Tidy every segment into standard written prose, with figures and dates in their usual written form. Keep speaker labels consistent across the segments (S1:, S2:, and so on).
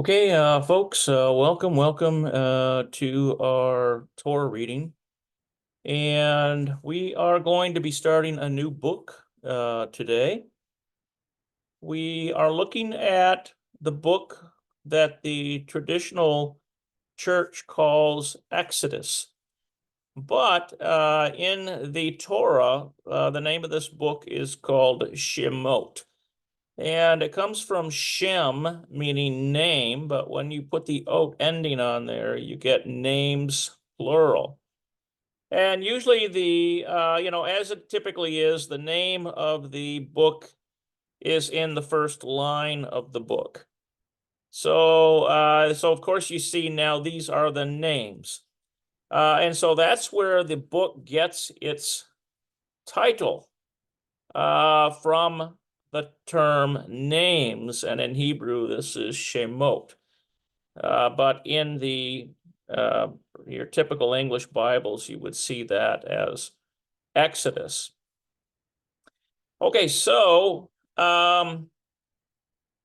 S1: Okay, folks, welcome to our Torah reading. And we are going to be starting a new book today. We are looking at the book that the traditional church calls Exodus. But in the Torah, the name of this book is called Shemot. And it comes from Shem, meaning name, but when you put the oat ending on there, you get names plural. And usually as it typically is, the name of the book is in the first line of the book. So of course you see now these are the names. And so that's where the book gets its title from the term names, and in Hebrew, this is Shemot. But in your typical English Bibles, you would see that as Exodus. Okay, so we're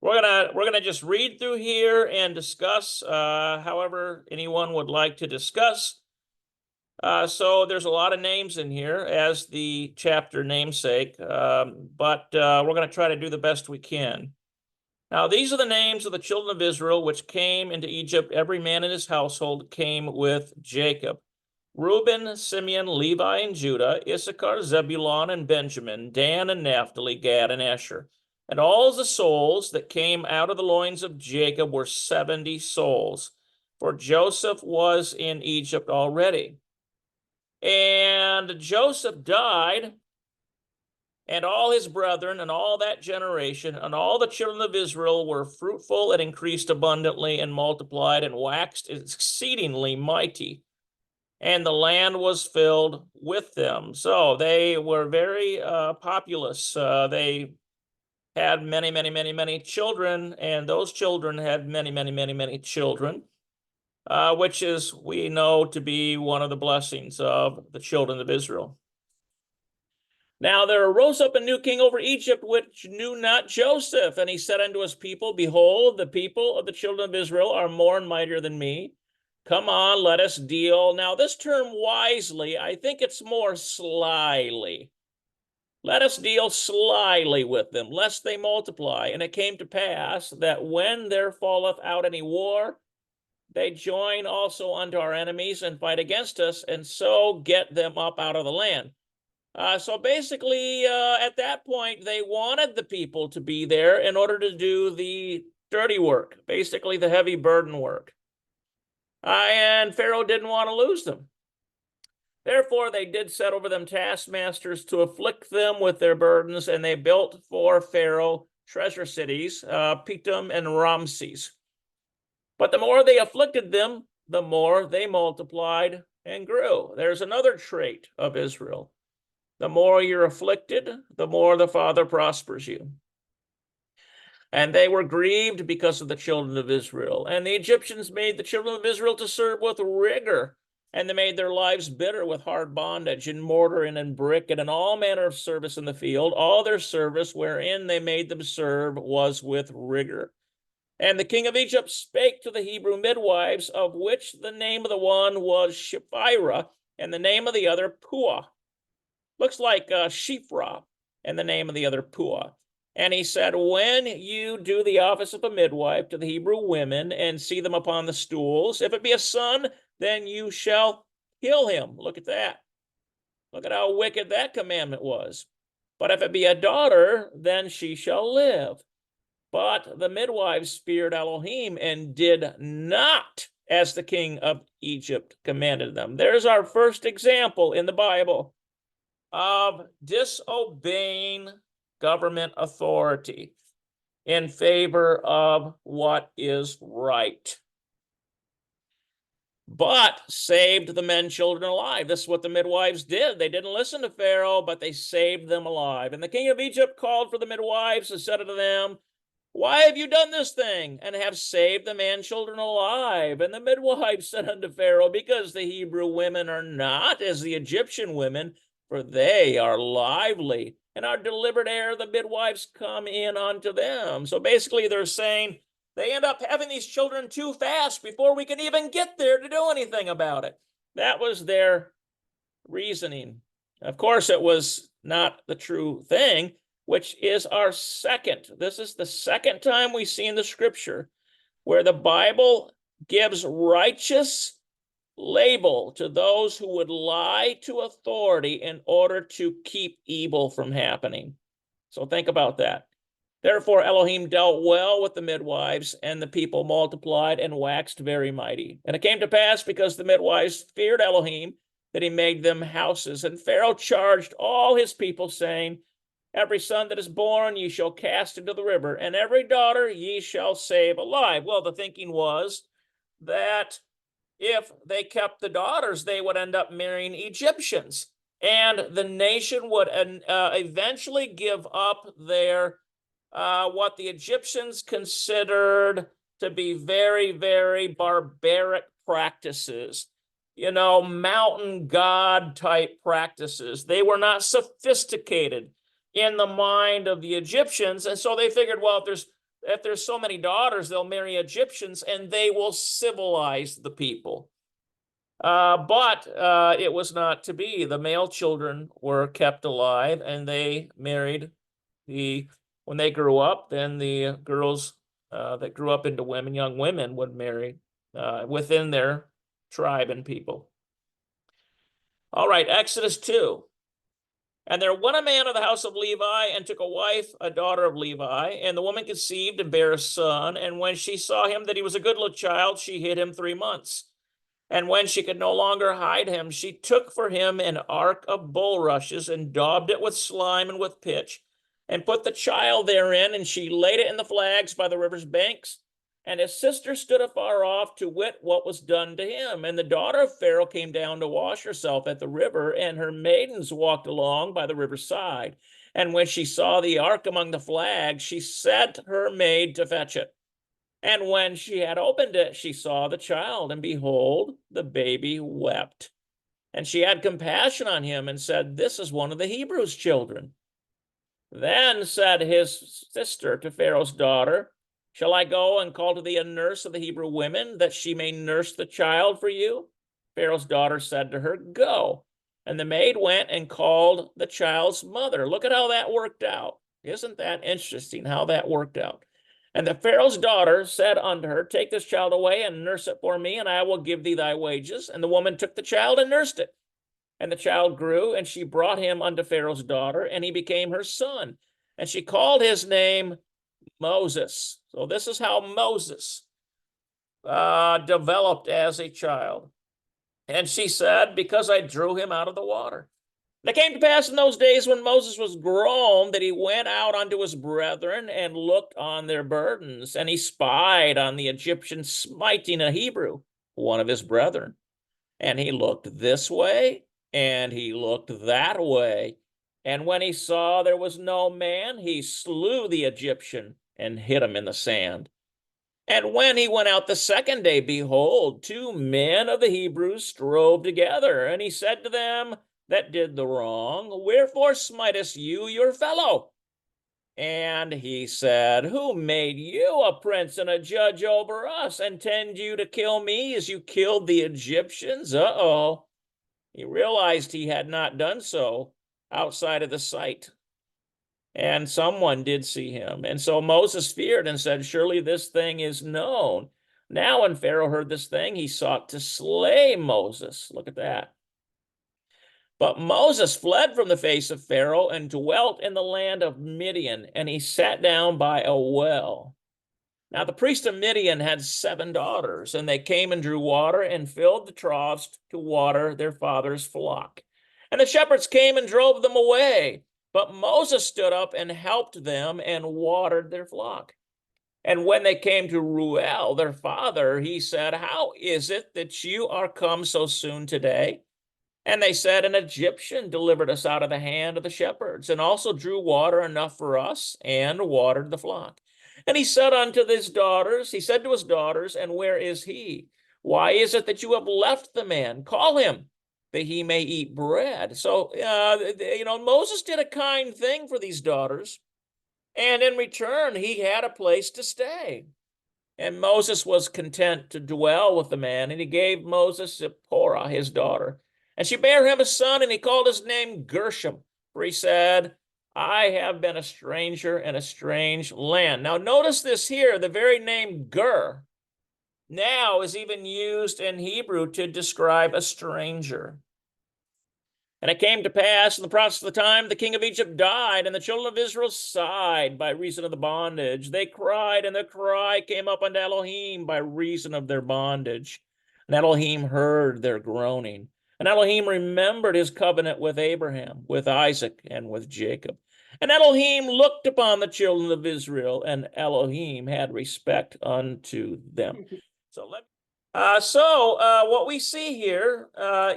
S1: gonna just read through here and discuss however anyone would like to discuss. So there's a lot of names in here as the chapter namesake, but we're going to try to do the best we can. Now, these are the names of the children of Israel which came into Egypt. Every man in his household came with Jacob. Reuben, Simeon, Levi, and Judah, Issachar, Zebulun, and Benjamin, Dan and Naphtali, Gad, and Asher. And all the souls that came out of the loins of Jacob were 70 souls, for Joseph was in Egypt already. And Joseph died, and all his brethren, and all that generation, and all the children of Israel were fruitful and increased abundantly, and multiplied, and waxed exceedingly mighty. And the land was filled with them. So they were very populous. They had many, many, many, many children, and those children had many, many, many, many children. Which is, we know, to be one of the blessings of the children of Israel. Now there arose up a new king over Egypt, which knew not Joseph. And he said unto his people, Behold, the people of the children of Israel are more and mightier than me. Come on, let us deal. Now this term wisely, I think it's more slyly. Let us deal slyly with them, lest they multiply. And it came to pass that when there falleth out any war, they join also unto our enemies and fight against us, and so get them up out of the land. So basically, at that point, they wanted the people to be there in order to do the dirty work, basically the heavy burden work. And Pharaoh didn't want to lose them. Therefore, they did set over them taskmasters to afflict them with their burdens, and they built for Pharaoh treasure cities, Pithom and Ramses. But the more they afflicted them, the more they multiplied and grew. There's another trait of Israel. The more you're afflicted, the more the Father prospers you. And they were grieved because of the children of Israel. And the Egyptians made the children of Israel to serve with rigor. And they made their lives bitter with hard bondage, in mortar and in brick, and in all manner of service in the field. All their service wherein they made them serve was with rigor. And the king of Egypt spake to the Hebrew midwives, of which the name of the one was Shiphrah, and the name of the other Puah. Looks like Shiphrah, and the name of the other Puah. And he said, when you do the office of a midwife to the Hebrew women, and see them upon the stools, if it be a son, then you shall kill him. Look at that. Look at how wicked that commandment was. But if it be a daughter, then she shall live. But the midwives feared Elohim and did not as the king of Egypt commanded them. There's our first example in the Bible of disobeying government authority in favor of what is right. But saved the men, children alive. This is what the midwives did. They didn't listen to Pharaoh, but they saved them alive. And the king of Egypt called for the midwives and said unto them, Why have you done this thing, and have saved the man children alive? And the midwives said unto Pharaoh, Because the Hebrew women are not as the Egyptian women, for they are lively, and are delivered ere the midwives come in unto them. So basically they're saying They end up having these children too fast before we can even get there to do anything about it. That was their reasoning. Of course, it was not the true thing, which is our second. This is the second time we see in the scripture where the Bible gives righteous label to those who would lie to authority in order to keep evil from happening. So think about that. Therefore, Elohim dealt well with the midwives, and the people multiplied and waxed very mighty. And it came to pass, because the midwives feared Elohim, that he made them houses. And Pharaoh charged all his people, saying, every son that is born ye shall cast into the river, and every daughter ye shall save alive. Well, the thinking was that if they kept the daughters, they would end up marrying Egyptians, and the nation would eventually give up their what the Egyptians considered to be very, very barbaric practices. You know, mountain god type practices. They were not sophisticated in the mind of the Egyptians, and so they figured, well, if there's so many daughters, they'll marry Egyptians and they will civilize the people. But it was not to be. The male children were kept alive, and they married when they grew up, then the girls that grew up into women, young women, would marry within their tribe and people. All right, Exodus 2. And there went a man of the house of Levi and took a wife, a daughter of Levi, and the woman conceived and bare a son. And when she saw him that he was a goodly child, she hid him 3 months. And when she could no longer hide him, she took for him an ark of bulrushes and daubed it with slime and with pitch, and put the child therein, and she laid it in the flags by the river's banks. And his sister stood afar off to wit what was done to him. And the daughter of Pharaoh came down to wash herself at the river, and her maidens walked along by the river's side. And when she saw the ark among the flags, she sent her maid to fetch it. And when she had opened it, she saw the child, and behold, the baby wept. And she had compassion on him and said, this is one of the Hebrews' children. Then said his sister to Pharaoh's daughter, shall I go and call to thee a nurse of the Hebrew women, that she may nurse the child for you? Pharaoh's daughter said to her, go. And the maid went and called the child's mother. Look at how that worked out. Isn't that interesting how that worked out? And the Pharaoh's daughter said unto her, take this child away and nurse it for me, and I will give thee thy wages. And the woman took the child and nursed it. And the child grew, and she brought him unto Pharaoh's daughter, and he became her son. And she called his name Moses. So this is how Moses developed as a child. And she said, because I drew him out of the water. And it came to pass in those days when Moses was grown, that he went out unto his brethren and looked on their burdens. And he spied on the Egyptians smiting a Hebrew, one of his brethren. And he looked this way, and he looked that way. And when he saw there was no man, he slew the Egyptian and hid him in the sand. And when he went out the second day, behold, 2 men of the Hebrews strove together. And he said to them that did the wrong, wherefore smitest you your fellow? And he said, who made you a prince and a judge over us, and tend you to kill me as you killed the Egyptians? Uh-oh. He realized he had not done so outside of the sight. And someone did see him. And so Moses feared and said, surely this thing is known. Now when Pharaoh heard this thing, he sought to slay Moses. Look at that. But Moses fled from the face of Pharaoh and dwelt in the land of Midian, and he sat down by a well. Now the priest of Midian had 7 daughters, and they came and drew water and filled the troughs to water their father's flock. And the shepherds came and drove them away. But Moses stood up and helped them and watered their flock. And when they came to Reuel, their father, he said, how is it that you are come so soon today? And they said, an Egyptian delivered us out of the hand of the shepherds, and also drew water enough for us, and watered the flock. And he said to his daughters, and where is he? Why is it that you have left the man? Call him, that he may eat bread. So, Moses did a kind thing for these daughters, and in return, he had a place to stay. And Moses was content to dwell with the man, and he gave Moses Zipporah, his daughter. And she bare him a son, and he called his name Gershom, for he said, I have been a stranger in a strange land. Now notice this here, the very name Ger now is even used in Hebrew to describe a stranger. And it came to pass in the process of the time, the king of Egypt died, and the children of Israel sighed by reason of the bondage. They cried, and the cry came up unto Elohim by reason of their bondage. And Elohim heard their groaning. And Elohim remembered his covenant with Abraham, with Isaac, and with Jacob. And Elohim looked upon the children of Israel, and Elohim had respect unto them. What we see here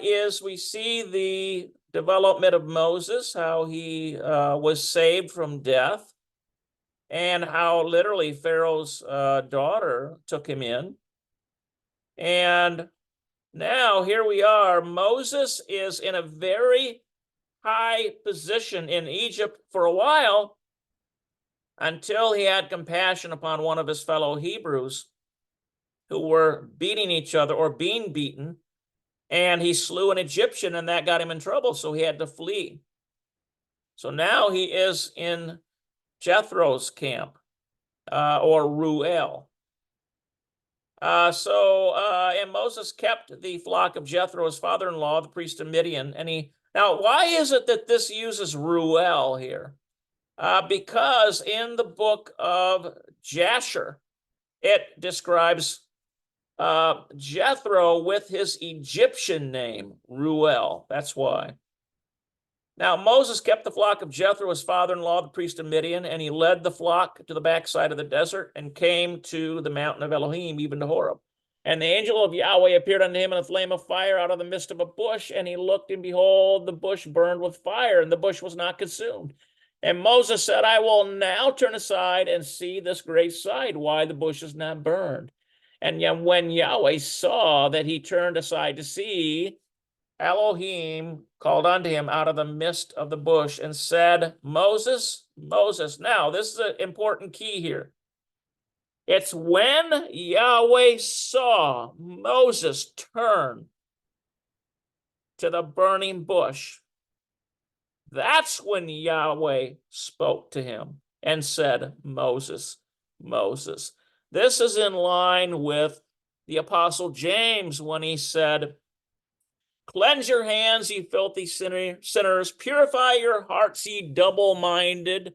S1: is we see the development of Moses, how he was saved from death, and how literally Pharaoh's daughter took him in. And now here we are. Moses is in a very high position in Egypt for a while until he had compassion upon one of his fellow Hebrews who were beating each other or being beaten, and he slew an Egyptian, and that got him in trouble, so he had to flee. So now he is in Jethro's camp, or Ruel. And Moses kept the flock of Jethro, his father-in-law, the priest of Midian, now why is it that this uses Ruel here? Because in the book of Jasher, it describes Jethro with his Egyptian name, Ruel. That's why. Now, Moses kept the flock of Jethro, his father-in-law, the priest of Midian, and he led the flock to the backside of the desert and came to the mountain of Elohim, even to Horeb. And the angel of Yahweh appeared unto him in a flame of fire out of the midst of a bush, and he looked, and behold, the bush burned with fire, and the bush was not consumed. And Moses said, I will now turn aside and see this great sight, why the bush is not burned. And yet when Yahweh saw that he turned aside to see, Elohim called unto him out of the midst of the bush and said, Moses, Moses. Now, this is an important key here. It's when Yahweh saw Moses turn to the burning bush, that's when Yahweh spoke to him and said, Moses, Moses. This is in line with the Apostle James when he said, cleanse your hands, ye filthy sinners. Purify your hearts, ye double-minded.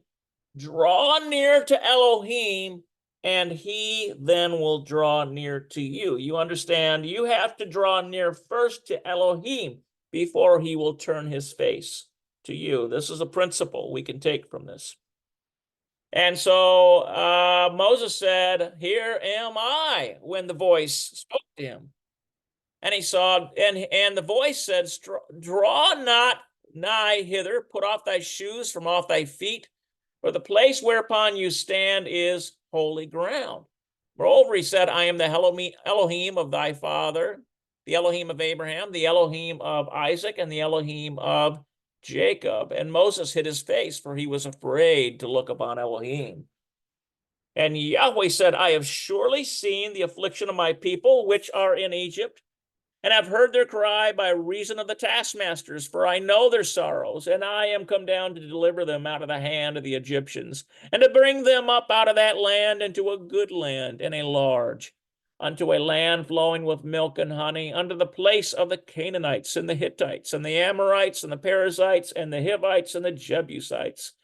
S1: Draw near to Elohim, and he then will draw near to you. You understand? You have to draw near first to Elohim before he will turn his face to you. This is a principle we can take from this. And so Moses said, here am I, when the voice spoke to him. And he saw, and the voice said, draw not nigh hither, put off thy shoes from off thy feet, for the place whereupon you stand is holy ground. Moreover, he said, I am the Elohim of thy father, the Elohim of Abraham, the Elohim of Isaac, and the Elohim of Jacob. And Moses hid his face, for he was afraid to look upon Elohim. And Yahweh said, I have surely seen the affliction of my people, which are in Egypt, and have heard their cry by reason of the taskmasters, for I know their sorrows, and I am come down to deliver them out of the hand of the Egyptians, and to bring them up out of that land into a good land, and a large, unto a land flowing with milk and honey, unto the place of the Canaanites, and the Hittites, and the Amorites, and the Perizzites, and the Hivites, and the Jebusites.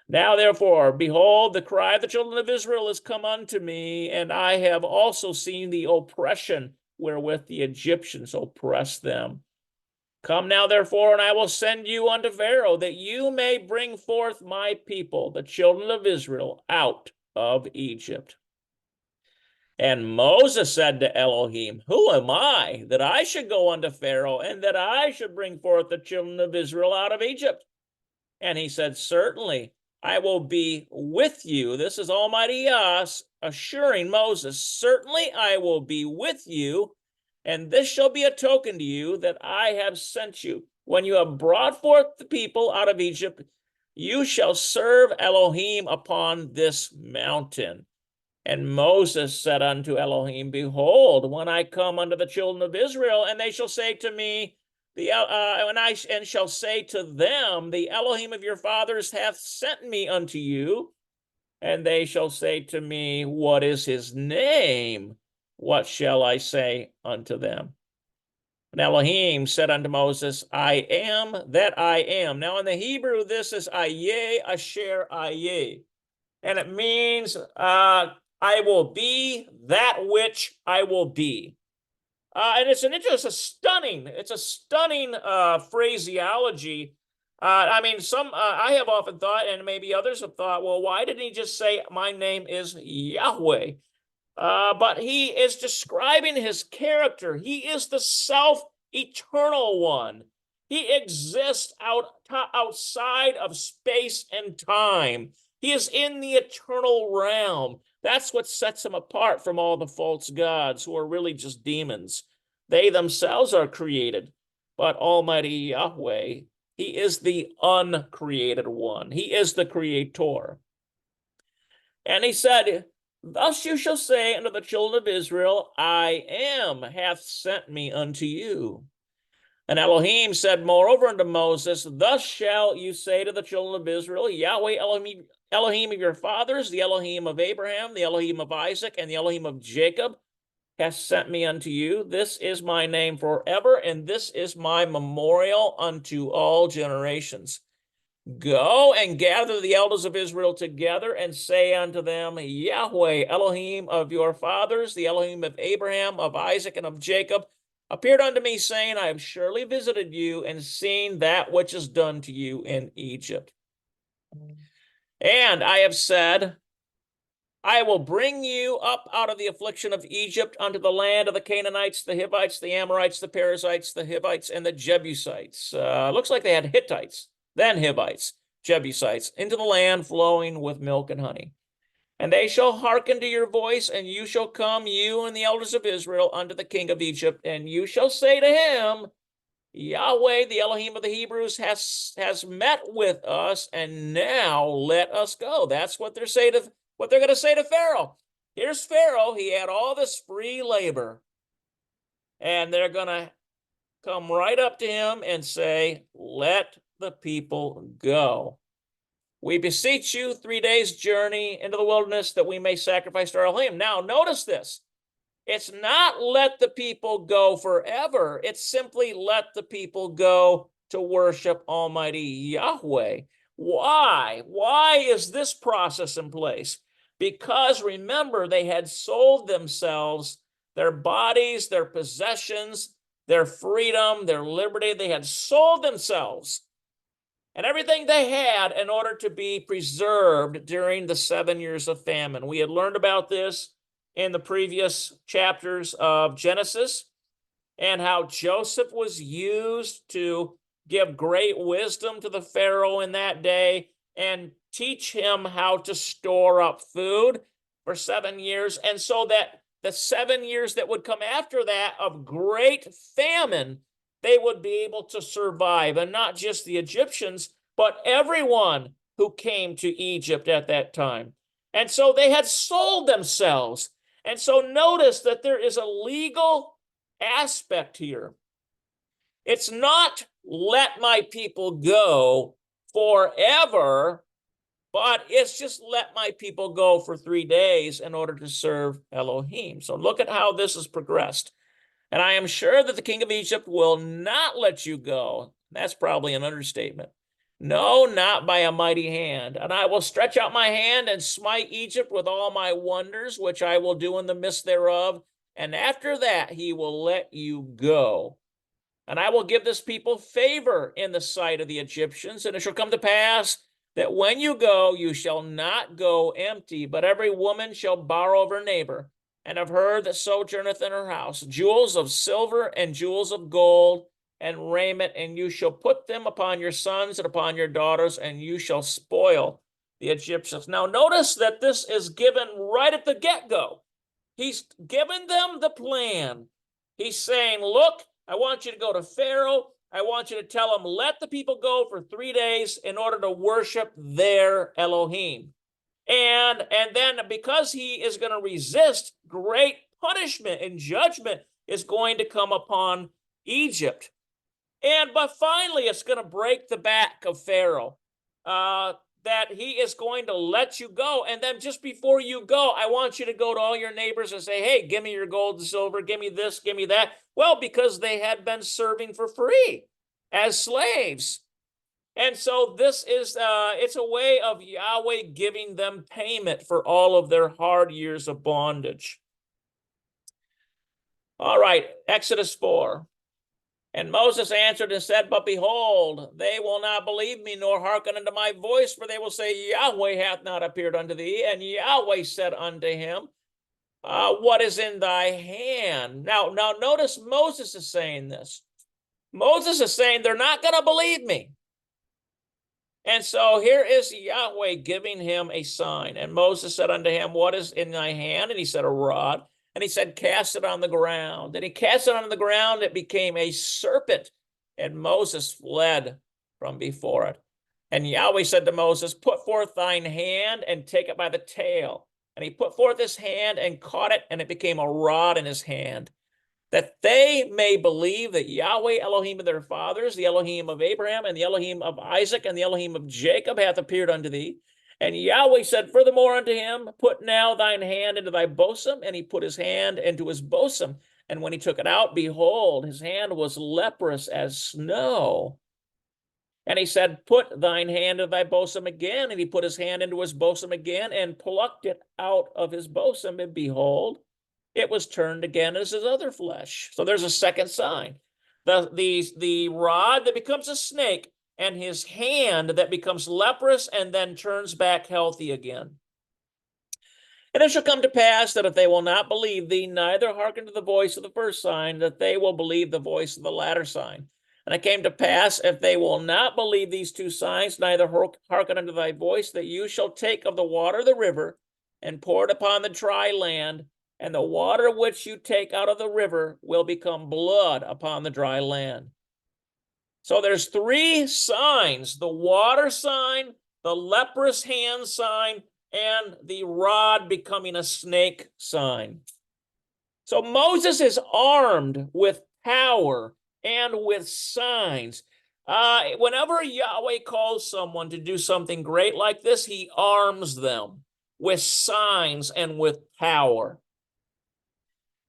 S1: Now, therefore, behold, the cry of the children of Israel is come unto me, and I have also seen the oppression wherewith the Egyptians oppress them. Come now, therefore, and I will send you unto Pharaoh, that you may bring forth my people, the children of Israel, out of Egypt. And Moses said to Elohim, who am I, that I should go unto Pharaoh, and that I should bring forth the children of Israel out of Egypt? And he said, certainly, I will be with you. This is Almighty Yah assuring Moses, certainly I will be with you, and this shall be a token to you that I have sent you. When you have brought forth the people out of Egypt, you shall serve Elohim upon this mountain. And Moses said unto Elohim, Behold, when I come unto the children of Israel, and they shall say to me, and shall say to them, the Elohim of your fathers hath sent me unto you, and they shall say to me, What is his name? What shall I say unto them? And Elohim said unto Moses, I am that I am. Now in the Hebrew, this is Aye Asher Aye. And it means I will be that which I will be. And it's a stunning phraseology. I have often thought, and maybe others have thought, well, why didn't he just say, my name is Yahweh? But he is describing his character. He is the self-eternal one. He exists outside of space and time. He is in the eternal realm. That's what sets him apart from all the false gods who are really just demons. They themselves are created, but Almighty Yahweh, he is the uncreated one. He is the creator. And he said, Thus you shall say unto the children of Israel, I am hath sent me unto you. And Elohim said moreover unto Moses, Thus shall you say to the children of Israel, Yahweh Elohim of your fathers, the Elohim of Abraham, the Elohim of Isaac, and the Elohim of Jacob, hath sent me unto you. This is my name forever, and this is my memorial unto all generations. Go and gather the elders of Israel together and say unto them, Yahweh, Elohim of your fathers, the Elohim of Abraham, of Isaac, and of Jacob, appeared unto me, saying, I have surely visited you and seen that which is done to you in Egypt. And I have said, I will bring you up out of the affliction of Egypt unto the land of the Canaanites, the Hivites, the Amorites, the Perizzites, the Hivites, and the Jebusites. Looks like they had Hittites, then Hivites, Jebusites, into the land flowing with milk and honey. And they shall hearken to your voice, and you shall come, you and the elders of Israel, unto the king of Egypt, and you shall say to him, Yahweh, the Elohim of the Hebrews, has met with us, and now let us go. That's what they're going to say to Pharaoh. Here's Pharaoh. He had all this free labor, and they're going to come right up to him and say, let the people go. We beseech you 3 days' journey into the wilderness that we may sacrifice to our Elohim. Now, notice this. It's not let the people go forever. It's simply let the people go to worship Almighty Yahweh. Why? Why is this process in place? Because remember, they had sold themselves, their bodies, their possessions, their freedom, their liberty. They had sold themselves and everything they had in order to be preserved during the 7 years of famine. We had learned about this in the previous chapters of Genesis, and how Joseph was used to give great wisdom to the Pharaoh in that day and teach him how to store up food for 7 years. And so that the 7 years that would come after that of great famine, they would be able to survive. And not just the Egyptians, but everyone who came to Egypt at that time. And so they had sold themselves. And so notice that there is a legal aspect here. It's not let my people go forever, but it's just let my people go for 3 days in order to serve Elohim. So look at how this has progressed. And I am sure that the king of Egypt will not let you go. That's probably an understatement. No, not by a mighty hand. And I will stretch out my hand and smite Egypt with all my wonders, which I will do in the midst thereof. And after that, he will let you go. And I will give this people favor in the sight of the Egyptians. And it shall come to pass that when you go, you shall not go empty, but every woman shall borrow of her neighbor, and of her that sojourneth in her house, jewels of silver and jewels of gold, and raiment, and you shall put them upon your sons and upon your daughters, and you shall spoil the Egyptians. Now, notice that this is given right at the get-go. He's given them the plan. He's saying, look, I want you to go to Pharaoh. I want you to tell him, let the people go for 3 days in order to worship their Elohim. And then because he is going to resist, great punishment and judgment is going to come upon Egypt. But finally, it's going to break the back of Pharaoh, that he is going to let you go. And then just before you go, I want you to go to all your neighbors and say, hey, give me your gold and silver, give me this, give me that. Well, because they had been serving for free as slaves. And so this is, it's a way of Yahweh giving them payment for all of their hard years of bondage. All right, Exodus 4. And Moses answered and said, but behold, they will not believe me, nor hearken unto my voice, for they will say, Yahweh hath not appeared unto thee. And Yahweh said unto him, what is in thy hand? Now notice Moses is saying this. Moses is saying, they're not going to believe me. And so here is Yahweh giving him a sign. And Moses said unto him, what is in thy hand? And he said, a rod. And he said, cast it on the ground. And he cast it on the ground. It became a serpent. And Moses fled from before it. And Yahweh said to Moses, put forth thine hand and take it by the tail. And he put forth his hand and caught it, and it became a rod in his hand, that they may believe that Yahweh Elohim of their fathers, the Elohim of Abraham, and the Elohim of Isaac, and the Elohim of Jacob hath appeared unto thee. And Yahweh said furthermore unto him, put now thine hand into thy bosom. And he put his hand into his bosom. And when he took it out, behold, his hand was leprous as snow. And he said, put thine hand into thy bosom again. And he put his hand into his bosom again and plucked it out of his bosom. And behold, it was turned again as his other flesh. So there's a second sign. The rod that becomes a snake, and his hand that becomes leprous and then turns back healthy again. And it shall come to pass that if they will not believe thee, neither hearken to the voice of the first sign, that they will believe the voice of the latter sign. And it came to pass, if they will not believe these two signs, neither hearken unto thy voice, that you shall take of the water of the river and pour it upon the dry land, and the water which you take out of the river will become blood upon the dry land. So there's three signs: the water sign, the leprous hand sign, and the rod becoming a snake sign. So Moses is armed with power and with signs. Whenever Yahweh calls someone to do something great like this, he arms them with signs and with power.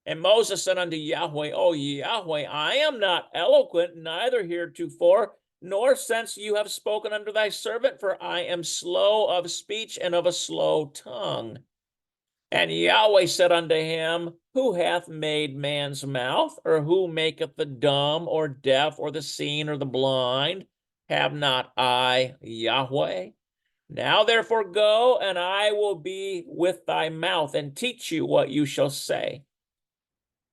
S1: And Moses said unto Yahweh, O Yahweh, I am not eloquent, neither heretofore, nor since you have spoken unto thy servant, for I am slow of speech and of a slow tongue. And Yahweh said unto him, who hath made man's mouth? Or who maketh the dumb, or deaf, or the seen, or the blind? Have not I Yahweh? Now therefore go, and I will be with thy mouth, and teach you what you shall say.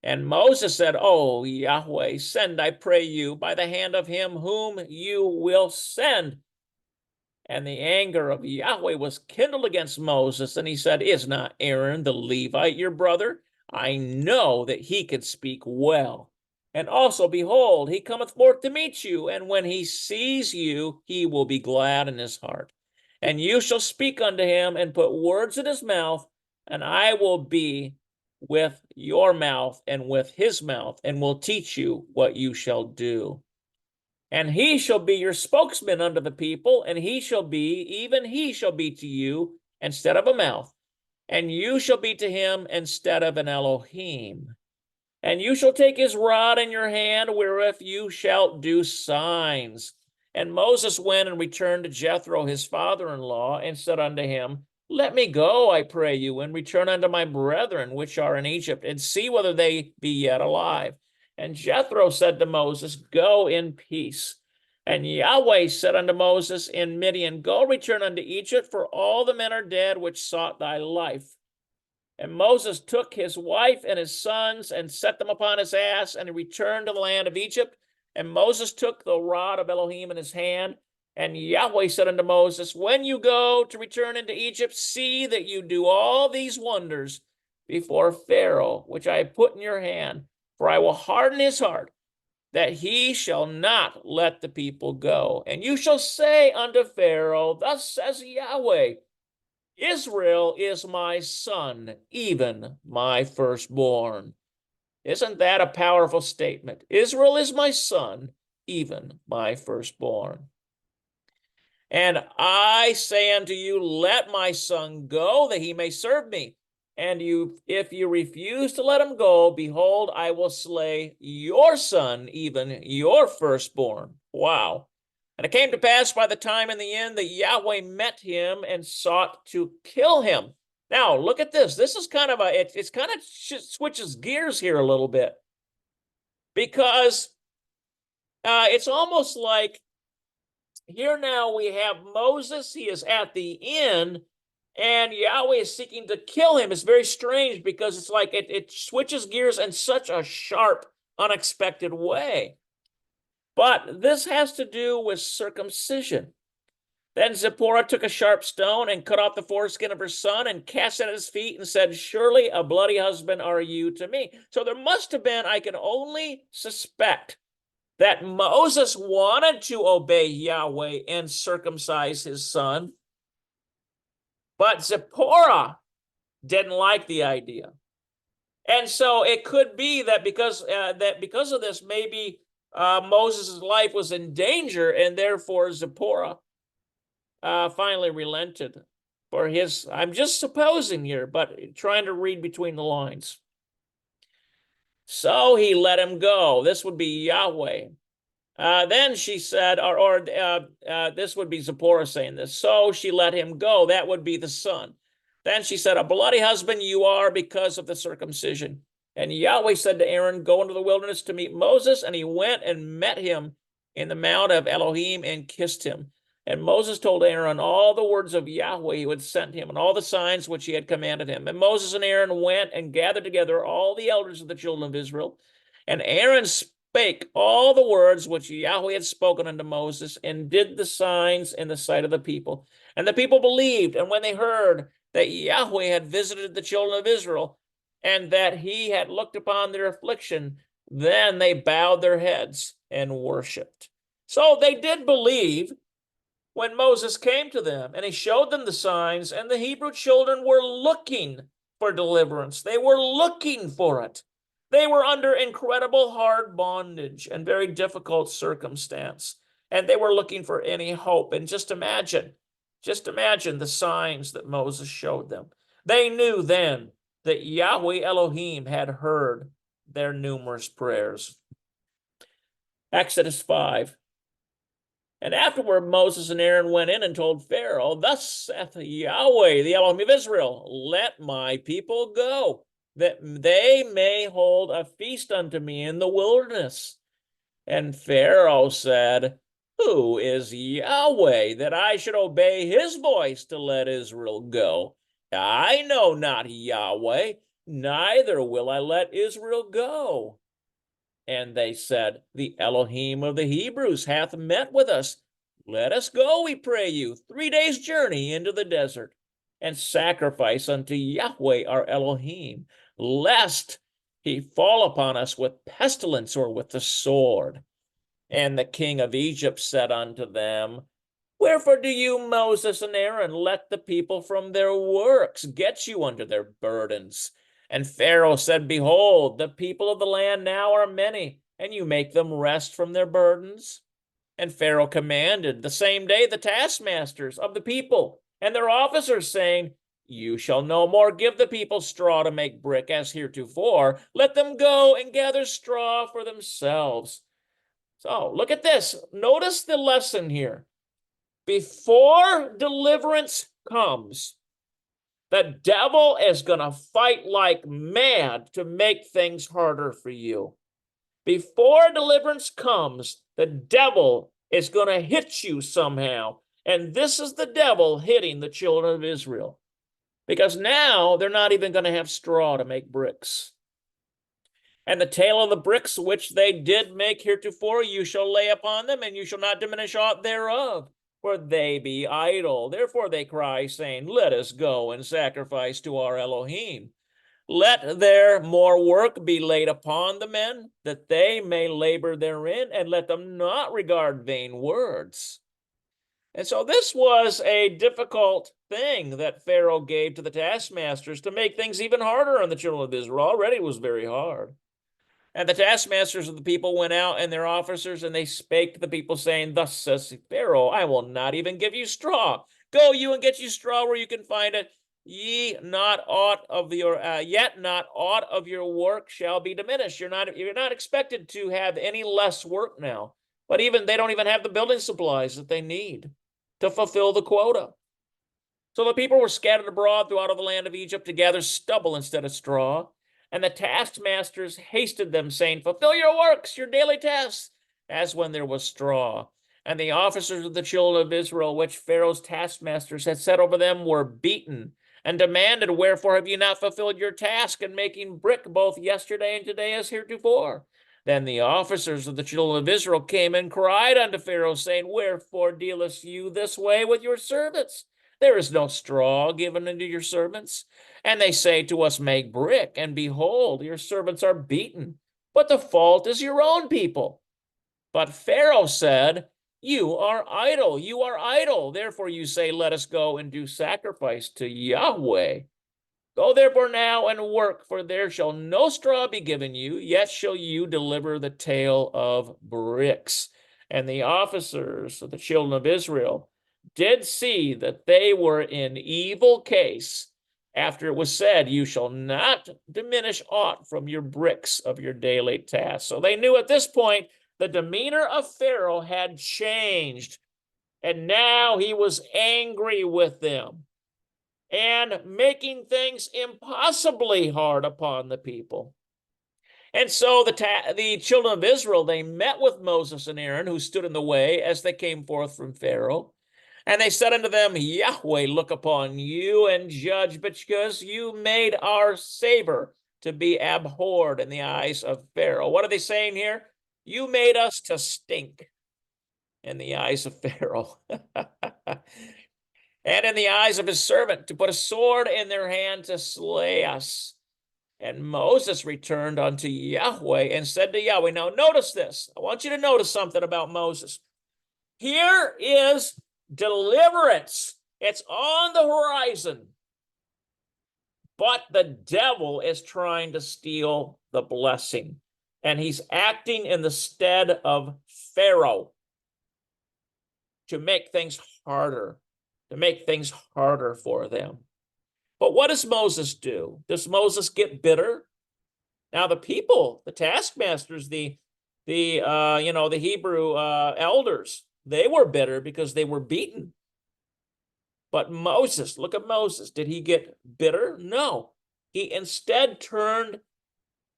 S1: And Moses said, O Yahweh, send, I pray you, by the hand of him whom you will send. And the anger of Yahweh was kindled against Moses, and he said, is not Aaron the Levite your brother? I know that he could speak well. And also, behold, he cometh forth to meet you, and when he sees you, he will be glad in his heart. And you shall speak unto him, and put words in his mouth, and I will be with your mouth and with his mouth, and will teach you what you shall do. And he shall be your spokesman unto the people, and he shall be, even he shall be to you instead of a mouth, and you shall be to him instead of an Elohim. And you shall take his rod in your hand, wherewith you shalt do signs. And Moses went and returned to Jethro his father-in-law, and said unto him, let me go, I pray you, and return unto my brethren which are in Egypt, and see whether they be yet alive. And Jethro said to Moses, go in peace. And Yahweh said unto Moses in Midian, go return unto Egypt, for all the men are dead which sought thy life. And Moses took his wife and his sons, and set them upon his ass, and he returned to the land of Egypt. And Moses took the rod of Elohim in his hand. And Yahweh said unto Moses, when you go to return into Egypt, see that you do all these wonders before Pharaoh, which I have put in your hand, for I will harden his heart, that he shall not let the people go. And you shall say unto Pharaoh, thus says Yahweh, Israel is my son, even my firstborn. Isn't that a powerful statement? Israel is my son, even my firstborn. And I say unto you, let my son go, that he may serve me. And if you refuse to let him go, behold, I will slay your son, even your firstborn. Wow. And it came to pass by the time in the end that Yahweh met him and sought to kill him. Now, look at this. This is kind of it's kind of switches gears here a little bit, because it's almost like here now we have Moses. He is at the inn, and Yahweh is seeking to kill him. It's very strange, because it's like it switches gears in such a sharp, unexpected way. But this has to do with circumcision. Then Zipporah took a sharp stone and cut off the foreskin of her son and cast it at his feet and said, surely a bloody husband are you to me. So there must have been, I can only suspect, that Moses wanted to obey Yahweh and circumcise his son, but Zipporah didn't like the idea. And so it could be that because of this, maybe Moses' life was in danger, and therefore Zipporah finally relented for his, I'm just supposing here, but trying to read between the lines. So he let him go. This would be Yahweh. Then she said, this would be Zipporah saying this. So she let him go. That would be the son. Then she said, a bloody husband you are because of the circumcision. And Yahweh said to Aaron, go into the wilderness to meet Moses. And he went and met him in the mount of Elohim and kissed him. And Moses told Aaron all the words of Yahweh who had sent him and all the signs which he had commanded him. And Moses and Aaron went and gathered together all the elders of the children of Israel. And Aaron spake all the words which Yahweh had spoken unto Moses, and did the signs in the sight of the people. And the people believed, and when they heard that Yahweh had visited the children of Israel, and that he had looked upon their affliction, then they bowed their heads and worshipped. So they did believe when Moses came to them, and he showed them the signs, and the Hebrew children were looking for deliverance. They were looking for it. They were under incredible hard bondage and very difficult circumstance, and they were looking for any hope. And just imagine the signs that Moses showed them. They knew then that Yahweh Elohim had heard their numerous prayers. Exodus 5. And afterward Moses and Aaron went in and told Pharaoh, thus saith Yahweh, the Elohim of Israel, let my people go, that they may hold a feast unto me in the wilderness. And Pharaoh said, who is Yahweh, that I should obey his voice to let Israel go? I know not Yahweh, neither will I let Israel go. And they said, the Elohim of the Hebrews hath met with us. Let us go, we pray you, 3 days' journey into the desert, and sacrifice unto Yahweh our Elohim, lest he fall upon us with pestilence or with the sword. And the king of Egypt said unto them, wherefore do you, Moses and Aaron, let the people from their works get you under their burdens? And Pharaoh said, behold, the people of the land now are many, and you make them rest from their burdens. And Pharaoh commanded the same day the taskmasters of the people and their officers, saying, you shall no more give the people straw to make brick as heretofore. Let them go and gather straw for themselves. So look at this. Notice the lesson here. Before deliverance comes, the devil is going to fight like mad to make things harder for you. Before deliverance comes, the devil is going to hit you somehow. And this is the devil hitting the children of Israel. Because now they're not even going to have straw to make bricks. And the tale of the bricks which they did make heretofore, you shall lay upon them, and you shall not diminish aught thereof. For they be idle. Therefore they cry, saying, let us go and sacrifice to our Elohim. Let their more work be laid upon the men, that they may labor therein, and let them not regard vain words. And so this was a difficult thing that Pharaoh gave to the taskmasters to make things even harder on the children of Israel. Already it was very hard. And the taskmasters of the people went out and their officers, and they spake to the people, saying, Thus says Pharaoh, I will not even give you straw. Go you and get you straw where you can find it. Yet not aught of your work shall be diminished. You're not expected to have any less work now. But they don't even have the building supplies that they need to fulfill the quota. So the people were scattered abroad throughout all the land of Egypt to gather stubble instead of straw. And the taskmasters hasted them, saying, Fulfill your works, your daily tasks, as when there was straw. And the officers of the children of Israel, which Pharaoh's taskmasters had set over them, were beaten, and demanded, Wherefore have ye not fulfilled your task in making brick both yesterday and today as heretofore? Then the officers of the children of Israel came and cried unto Pharaoh, saying, Wherefore dealest you this way with your servants? There is no straw given unto your servants. And they say to us, Make brick, and behold, your servants are beaten. But the fault is your own people. But Pharaoh said, You are idle. Therefore you say, Let us go and do sacrifice to Yahweh. Go therefore now and work, for there shall no straw be given you, yet shall you deliver the tale of bricks. And the officers of the children of Israel did see that they were in evil case, after it was said, You shall not diminish aught from your bricks of your daily tasks. So they knew at this point the demeanor of Pharaoh had changed, and now he was angry with them and making things impossibly hard upon the people. And so the children of Israel, they met with Moses and Aaron, who stood in the way as they came forth from Pharaoh. And they said unto them, Yahweh look upon you and judge, because you made our savor to be abhorred in the eyes of Pharaoh. What are they saying here? You made us to stink in the eyes of Pharaoh. And in the eyes of his servant, to put a sword in their hand to slay us. And Moses returned unto Yahweh and said to Yahweh, now notice this. I want you to notice something about Moses. Here is deliverance. It's on the horizon. But the devil is trying to steal the blessing. And he's acting in the stead of Pharaoh to make things harder, for them. But what does Moses do? Does Moses get bitter? Now the people, the taskmasters, the Hebrew elders, they were bitter because they were beaten. But Moses, look at Moses. Did he get bitter? No. He instead turned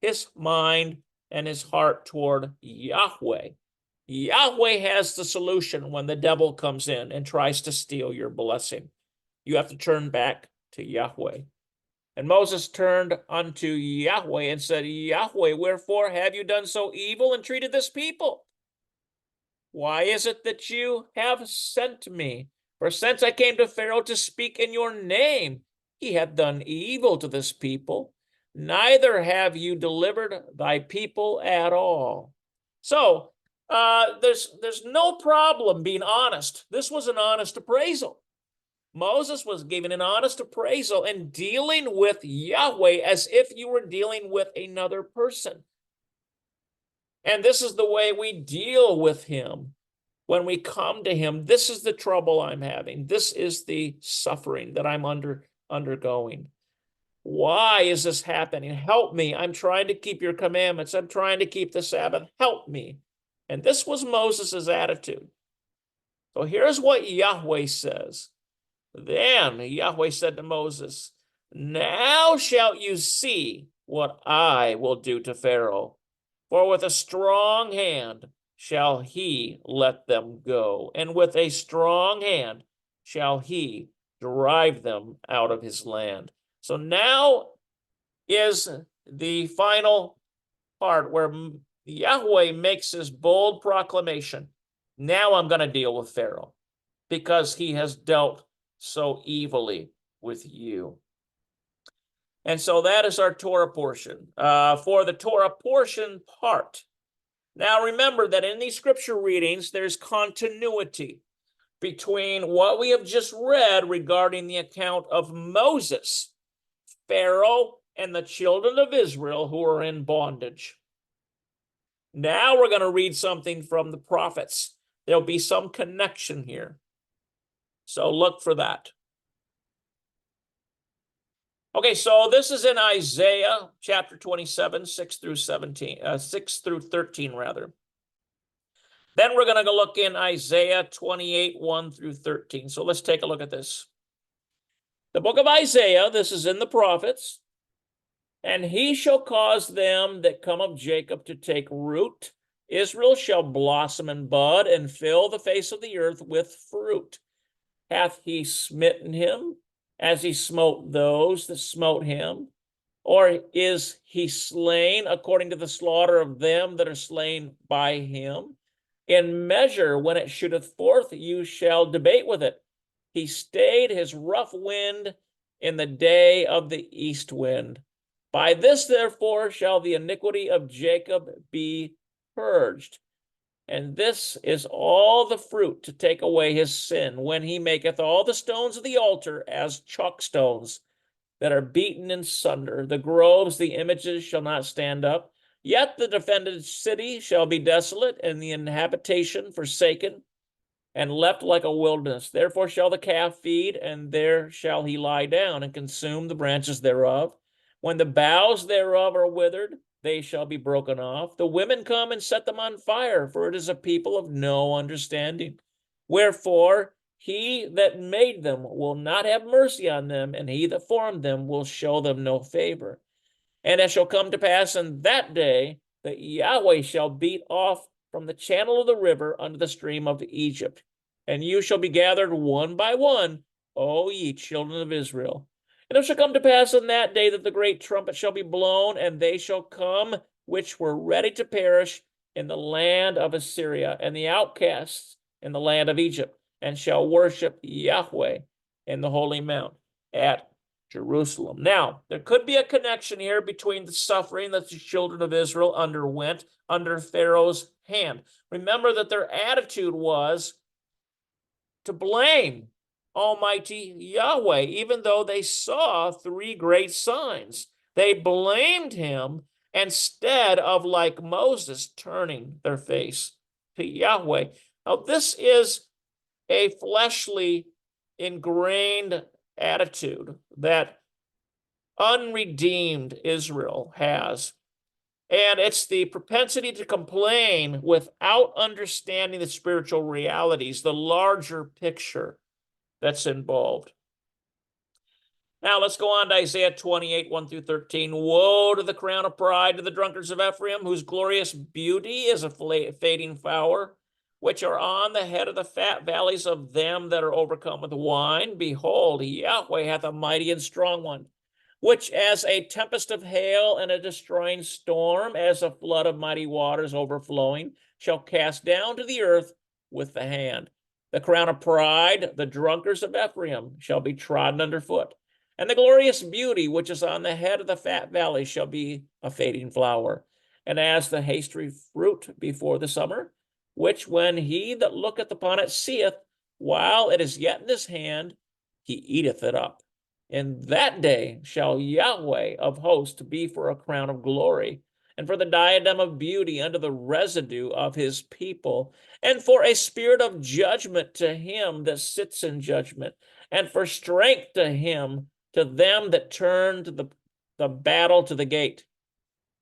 S1: his mind and his heart toward Yahweh. Yahweh has the solution when the devil comes in and tries to steal your blessing. You have to turn back to Yahweh. And Moses turned unto Yahweh and said, Yahweh, wherefore have you done so evil and treated this people? Why is it that you have sent me? For since I came to Pharaoh to speak in your name, he hath done evil to this people. Neither have you delivered thy people at all. So there's no problem being honest. This was an honest appraisal. Moses was giving an honest appraisal and dealing with Yahweh as if you were dealing with another person. And this is the way we deal with him. When we come to him, this is the trouble I'm having. This is the suffering that I'm undergoing. Why is this happening? Help me. I'm trying to keep your commandments. I'm trying to keep the Sabbath. Help me. And this was Moses's attitude. So here's what Yahweh says. Then Yahweh said to Moses, now shalt you see what I will do to Pharaoh, for with a strong hand shall he let them go, and with a strong hand shall he drive them out of his land. So now is the final part where Yahweh makes his bold proclamation. Now I'm going to deal with Pharaoh because he has dealt so evilly with you. And so that is our Torah portion. For the Torah portion part. Now remember that in these scripture readings, there's continuity. between what we have just read regarding the account of Moses, Pharaoh, and the children of Israel who are in bondage. Now we're going to read something from the prophets. There'll be some connection here. So look for that. Okay, so this is in Isaiah chapter 27, 6 through 13 rather. Then we're going to go look in Isaiah 28, 1 through 13. So let's take a look at this. The book of Isaiah, this is in the prophets. And he shall cause them that come of Jacob to take root. Israel shall blossom and bud and fill the face of the earth with fruit. Hath he smitten him as he smote those that smote him? Or is he slain according to the slaughter of them that are slain by him? In measure, when it shooteth forth, you shall debate with it. He stayed his rough wind in the day of the east wind. By this, therefore, shall the iniquity of Jacob be purged. And this is all the fruit to take away his sin, when he maketh all the stones of the altar as chalk stones that are beaten in sunder. The groves, the images shall not stand up. Yet the defended city shall be desolate, and the habitation forsaken, and left like a wilderness. Therefore shall the calf feed, and there shall he lie down, and consume the branches thereof. When the boughs thereof are withered, they shall be broken off. The women come and set them on fire, for it is a people of no understanding. Wherefore he that made them will not have mercy on them, and he that formed them will show them no favor. And it shall come to pass in that day that Yahweh shall beat off from the channel of the river unto the stream of Egypt. And you shall be gathered one by one, O ye children of Israel. And it shall come to pass in that day that the great trumpet shall be blown, and they shall come which were ready to perish in the land of Assyria, and the outcasts in the land of Egypt, and shall worship Yahweh in the holy mount at Jerusalem. Now, there could be a connection here between the suffering that the children of Israel underwent under Pharaoh's hand. Remember that their attitude was to blame Almighty Yahweh, even though they saw three great signs. They blamed him instead of, like Moses, turning their face to Yahweh. Now, this is a fleshly, ingrained attitude that unredeemed Israel has. And it's the propensity to complain without understanding the spiritual realities, the larger picture that's involved. Now let's go on to Isaiah 28, 1 through 13. Woe to the crown of pride, to the drunkards of Ephraim, whose glorious beauty is a fading flower, which are on the head of the fat valleys of them that are overcome with wine. Behold, Yahweh hath a mighty and strong one, which as a tempest of hail and a destroying storm, as a flood of mighty waters overflowing, shall cast down to the earth with the hand. The crown of pride, the drunkards of Ephraim, shall be trodden underfoot. And the glorious beauty which is on the head of the fat valley shall be a fading flower. And as the hasty fruit before the summer, which when he that looketh upon it seeth, while it is yet in his hand, he eateth it up. In that day shall Yahweh of hosts be for a crown of glory, and for the diadem of beauty unto the residue of his people, and for a spirit of judgment to him that sits in judgment, and for strength to him, to them that turn to the battle to the gate.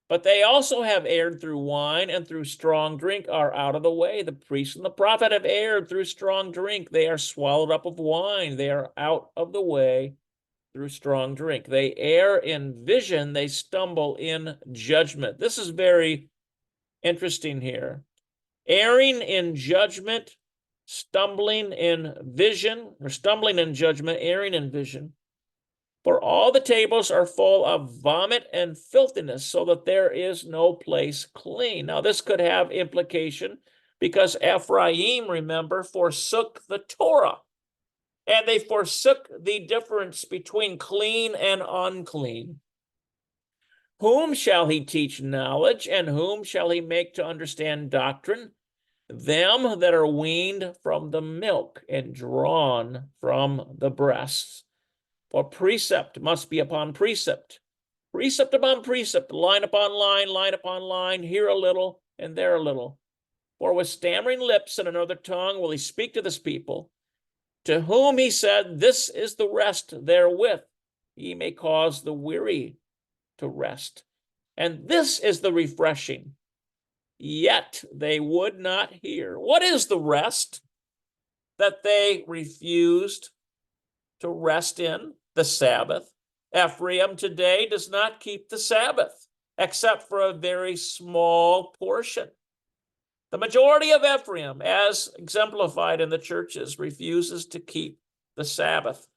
S1: But they also have erred through wine, and through strong drink are out of the way. The priest and the prophet have erred through strong drink. They are swallowed up of wine. They are out of the way through strong drink. They err in vision. They stumble in judgment. This is very interesting here. Erring in judgment, stumbling in vision, or stumbling in judgment, erring in vision. For all the tables are full of vomit and filthiness, so that there is no place clean. Now, this could have implication because Ephraim, remember, forsook the Torah, and they forsook the difference between clean and unclean. Whom shall he teach knowledge, and whom shall he make to understand doctrine? them that are weaned from the milk and drawn from the breasts. For precept must be upon precept, precept upon precept, line upon line upon line, here a little and there a little. For with stammering lips and another tongue will he speak to this people, to whom he said, this is the rest therewith ye may cause the weary to rest. And this is the refreshing. Yet they would not hear. What is the rest that they refused to rest in? The Sabbath. Ephraim today does not keep the Sabbath, except for a very small portion. The majority of Ephraim, as exemplified in the churches, refuses to keep the Sabbath.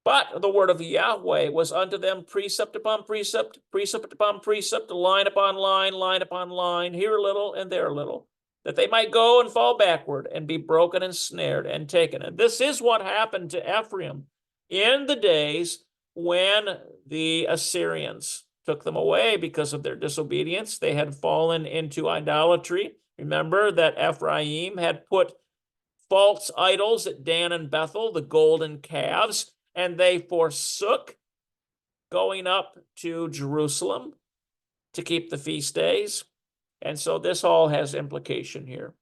S1: But the word of Yahweh was unto them precept upon precept, precept upon precept, line upon line, here a little and there a little, that they might go and fall backward and be broken and snared and taken. And this is what happened to Ephraim in the days when the Assyrians took them away because of their disobedience. They had fallen into idolatry. Remember that Ephraim had put false idols at Dan and Bethel, the golden calves, and they forsook going up to Jerusalem to keep the feast days. And so this all has implication here.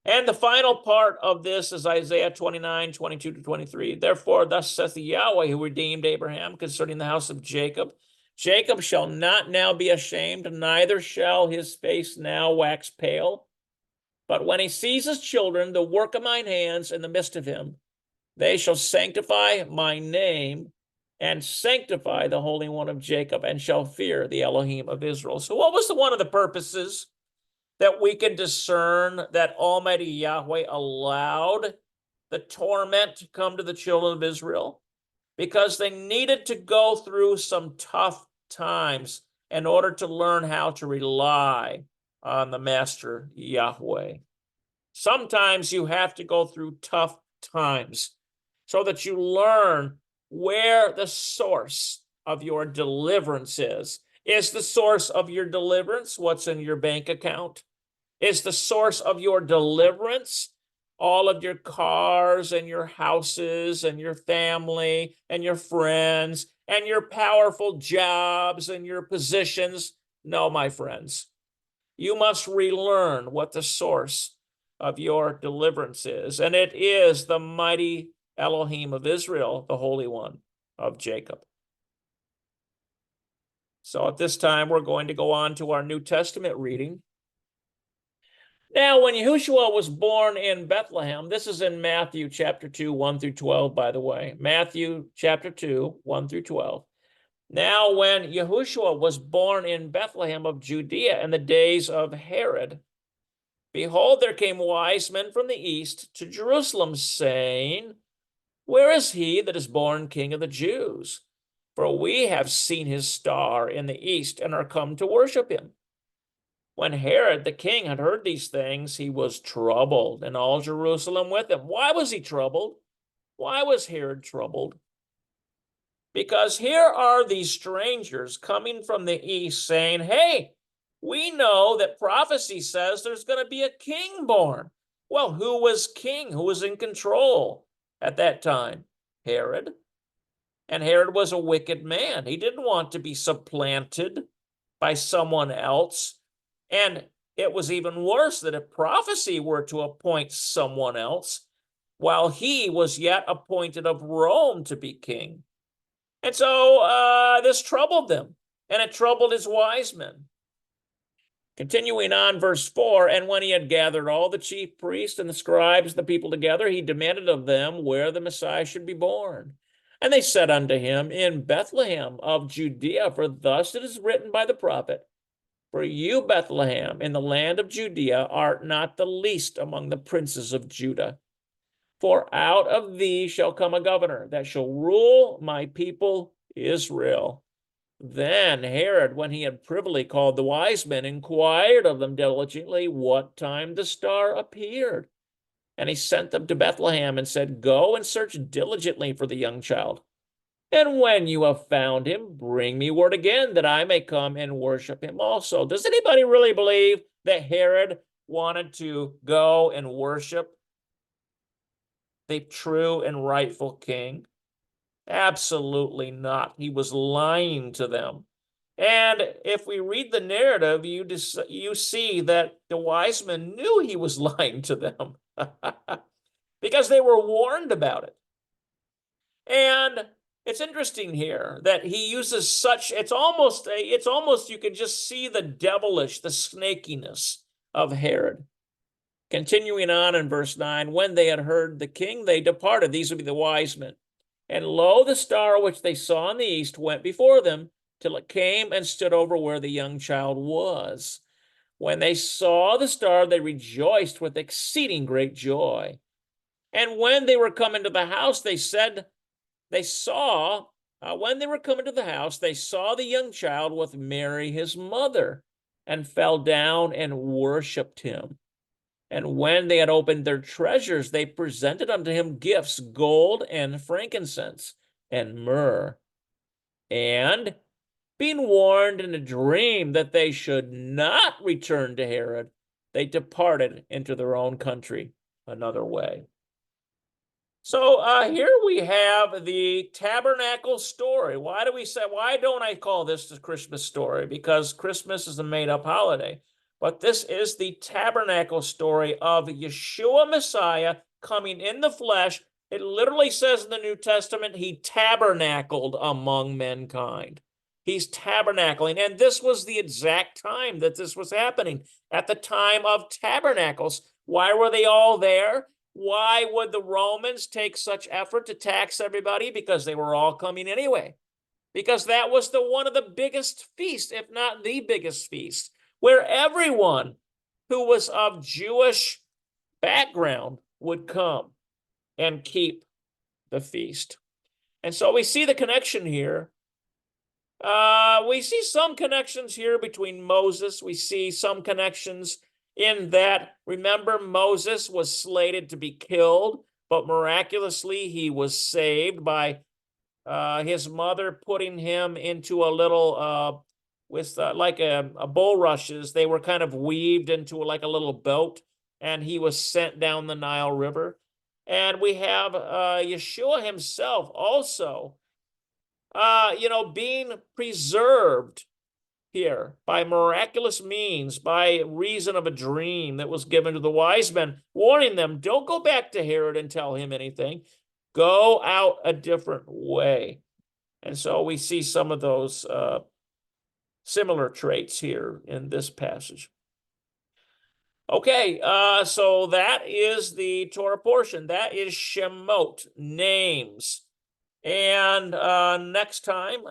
S1: And the final part of this is Isaiah 29, 22 to 23. Therefore, thus saith the Yahweh who redeemed Abraham concerning the house of Jacob. Jacob shall not now be ashamed, neither shall his face now wax pale. But when he sees his children, the work of mine hands in the midst of him, they shall sanctify my name and sanctify the Holy One of Jacob and shall fear the Elohim of Israel. So what was one of the purposes that we can discern that Almighty Yahweh allowed the torment to come to the children of Israel? Because they needed to go through some tough times in order to learn how to rely on the Master Yahweh. Sometimes you have to go through tough times so that you learn where the source of your deliverance is. Is the source of your deliverance what's in your bank account? Is the source of your deliverance all of your cars and your houses and your family and your friends and your powerful jobs and your positions? No, my friends. You must relearn what the source of your deliverance is, and it is the mighty Elohim of Israel, the Holy One of Jacob. So at this time, we're going to go on to our New Testament reading. Now, when Yahushua was born in Bethlehem, this is in Matthew chapter 2, 1 through 12, by the way. Matthew chapter 2, 1 through 12. Now, when Yahushua was born in Bethlehem of Judea in the days of Herod, behold, there came wise men from the east to Jerusalem, saying, where is he that is born King of the Jews? For we have seen his star in the east and are come to worship him. When Herod the king had heard these things, he was troubled, and all Jerusalem with him. Why was he troubled? Why was Herod troubled? Because here are these strangers coming from the east saying, hey, we know that prophecy says there's going to be a king born. Well, who was king? Who was in control at that time? Herod. And Herod was a wicked man. He didn't want to be supplanted by someone else. And it was even worse that if prophecy were to appoint someone else, while he was yet appointed of Rome to be king. And so this troubled them, and it troubled his wise men. Continuing on, verse 4, and when he had gathered all the chief priests and the scribes, the people together, he demanded of them where the Messiah should be born. And they said unto him, in Bethlehem of Judea, for thus it is written by the prophet, for you, Bethlehem, in the land of Judea, art not the least among the princes of Judah. For out of thee shall come a governor that shall rule my people Israel. Then Herod, when he had privily called the wise men, inquired of them diligently what time the star appeared. And he sent them to Bethlehem and said, go and search diligently for the young child. And when you have found him, bring me word again that I may come and worship him also. Does anybody really believe that Herod wanted to go and worship the true and rightful king? Absolutely not. He was lying to them. And if we read the narrative, you see that the wise men knew he was lying to them because they were warned about it. And it's interesting here that he uses such, it's almost you can just see the devilish, the snakiness of Herod. Continuing on in verse 9, when they had heard the king, they departed. These would be the wise men. And lo, the star which they saw in the east went before them till it came and stood over where the young child was. When they saw the star, they rejoiced with exceeding great joy. And when they were come into the house, they said, when they were come into the house, they saw the young child with Mary his mother, and fell down and worshipped him. And when they had opened their treasures, they presented unto him gifts, gold and frankincense and myrrh. And being warned in a dream that they should not return to Herod, they departed into their own country another way. So here we have the tabernacle story. Why don't I call this the Christmas story? Because Christmas is a made-up holiday. But this is the tabernacle story of Yeshua Messiah coming in the flesh. It literally says in the New Testament, he tabernacled among mankind. He's tabernacling. And this was the exact time that this was happening, at the time of tabernacles. Why were they all there? Why would the Romans take such effort to tax everybody? Because they were all coming anyway. Because that was one of the biggest feasts, if not the biggest feast, where everyone who was of Jewish background would come and keep the feast. And so we see the connection here. We see some connections here between Moses. We see some connections in that, remember, Moses was slated to be killed, but miraculously he was saved by his mother putting him into a little, like a bulrushes. They were kind of weaved into like a little boat, and he was sent down the Nile River. And we have Yeshua himself also, being preserved here by miraculous means, by reason of a dream that was given to the wise men, warning them, don't go back to Herod and tell him anything. Go out a different way. And so we see some of those similar traits here in this passage. Okay, so that is the Torah portion. That is Shemot, names. And next time,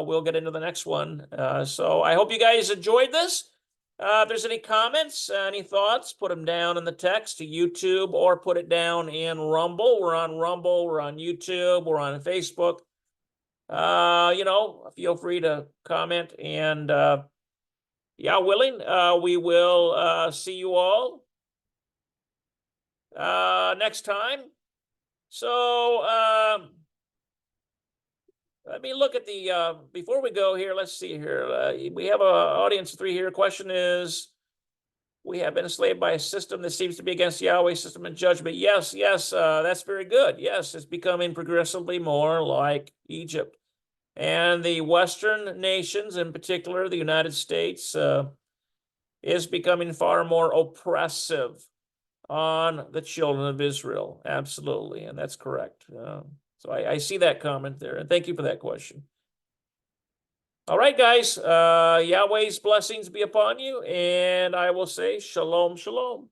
S1: we'll get into the next one. So I hope you guys enjoyed this. If there's any comments, any thoughts, put them down in the text to YouTube or put it down in Rumble. We're on Rumble, we're on YouTube, we're on Facebook. Feel free to comment. And yeah, willing, we will see you all next time. So let me look at the, before we go here, let's see here. We have an audience 3 here. Question is, we have been enslaved by a system that seems to be against Yahweh's system and judgment. Yes, that's very good. Yes, it's becoming progressively more like Egypt. And the Western nations, in particular, the United States, is becoming far more oppressive on the children of Israel. Absolutely, and that's correct. So I see that comment there, and thank you for that question. All right, guys, Yahweh's blessings be upon you, and I will say shalom, shalom.